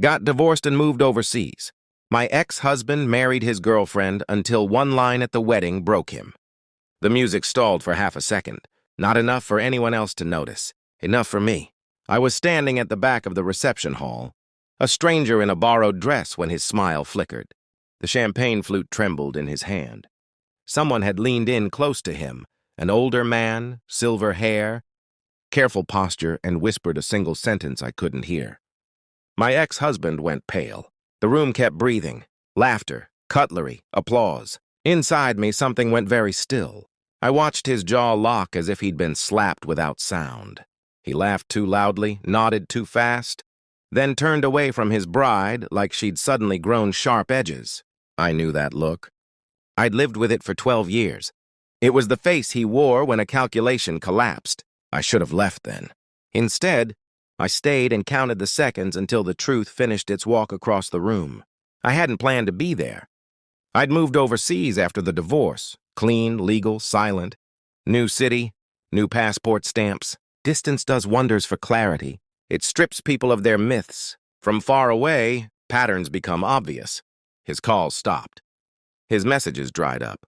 Got divorced and moved overseas. My ex-husband married his girlfriend until one line at the wedding broke him. The music stalled for half a second. Not enough for anyone else to notice. Enough for me. I was standing at the back of the reception hall, a stranger in a borrowed dress when his smile flickered. The champagne flute trembled in his hand. Someone had leaned in close to him, an older man, silver hair, careful posture, and whispered a single sentence I couldn't hear. My ex-husband went pale. The room kept breathing. Laughter, cutlery, applause. Inside me, something went very still. I watched his jaw lock as if he'd been slapped without sound. He laughed too loudly, nodded too fast, then turned away from his bride like she'd suddenly grown sharp edges. I knew that look. I'd lived with it for 12 years. It was the face he wore when a calculation collapsed. I should have left then. Instead, I stayed and counted the seconds until the truth finished its walk across the room. I hadn't planned to be there. I'd moved overseas after the divorce, clean, legal, silent. New city, new passport stamps. Distance does wonders for clarity. It strips people of their myths. From far away, patterns become obvious. His calls stopped. His messages dried up.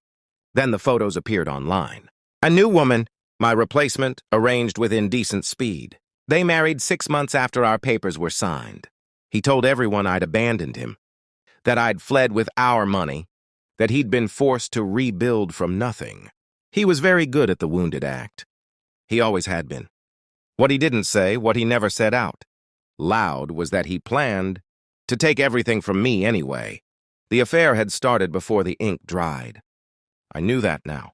Then the photos appeared online. A new woman, my replacement, arranged with indecent speed. They married 6 months after our papers were signed. He told everyone I'd abandoned him, that I'd fled with our money, that he'd been forced to rebuild from nothing. He was very good at the wounded act. He always had been. What he didn't say, what he never said out loud, was that he planned to take everything from me anyway. The affair had started before the ink dried. I knew that now.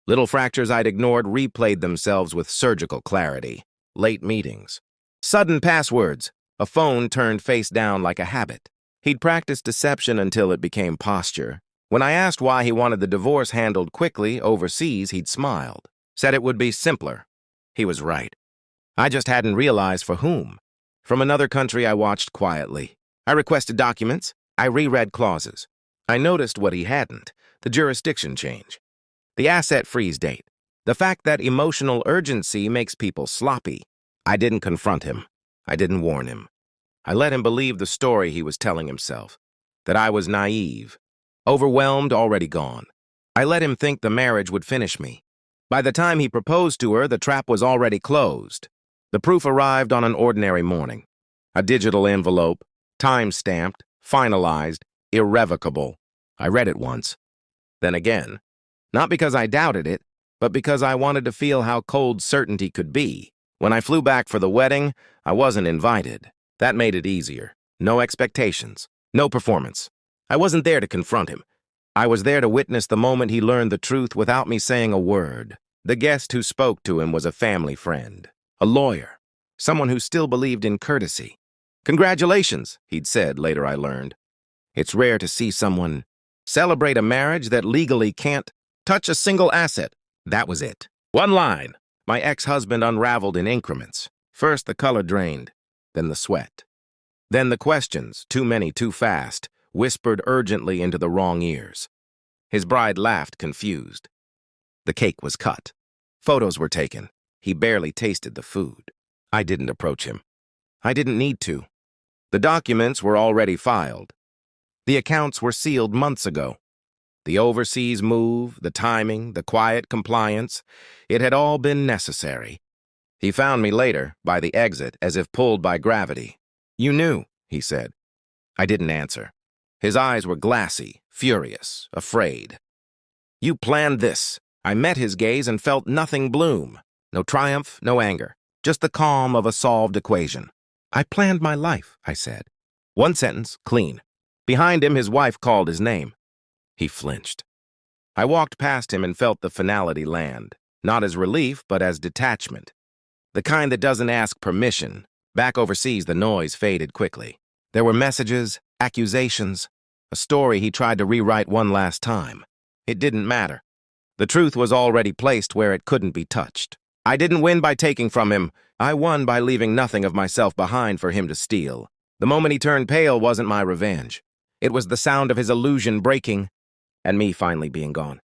Little fractures I'd ignored replayed themselves with surgical clarity. Late meetings. Sudden passwords. A phone turned face down like a habit. He'd practiced deception until it became posture. When I asked why he wanted the divorce handled quickly overseas, he'd smiled. Said it would be simpler. He was right. I just hadn't realized for whom. From another country, I watched quietly. I requested documents. I reread clauses. I noticed what he hadn't, the jurisdiction change. The asset freeze date. The fact that emotional urgency makes people sloppy. I didn't confront him. I didn't warn him. I let him believe the story he was telling himself, that I was naive, overwhelmed, already gone. I let him think the marriage would finish me. By the time he proposed to her, the trap was already closed. The proof arrived on an ordinary morning. A digital envelope, time-stamped, finalized, irrevocable. I read it once. Then again. Not because I doubted it, but because I wanted to feel how cold certainty could be. When I flew back for the wedding, I wasn't invited. That made it easier. No expectations. No performance. I wasn't there to confront him. I was there to witness the moment he learned the truth without me saying a word. The guest who spoke to him was a family friend, a lawyer, someone who still believed in courtesy. Congratulations, he'd said, later I learned. It's rare to see someone celebrate a marriage that legally can't touch a single asset. That was it. One line. My ex-husband unraveled in increments. First the color drained, then the sweat. Then the questions, too many, too fast, whispered urgently into the wrong ears. His bride laughed, confused. The cake was cut. Photos were taken. He barely tasted the food. I didn't approach him. I didn't need to. The documents were already filed. The accounts were sealed months ago. The overseas move, the timing, the quiet compliance, it had all been necessary. He found me later, by the exit, as if pulled by gravity. You knew, he said. I didn't answer. His eyes were glassy, furious, afraid. You planned this. I met his gaze and felt nothing bloom. No triumph, no anger. Just the calm of a solved equation. I planned my life, I said. One sentence, clean. Behind him, his wife called his name. He flinched. I walked past him and felt the finality land, not as relief, but as detachment. The kind that doesn't ask permission. Back overseas, the noise faded quickly. There were messages, accusations, a story he tried to rewrite one last time. It didn't matter. The truth was already placed where it couldn't be touched. I didn't win by taking from him. I won by leaving nothing of myself behind for him to steal. The moment he turned pale wasn't my revenge. It was the sound of his illusion breaking, and me finally being gone.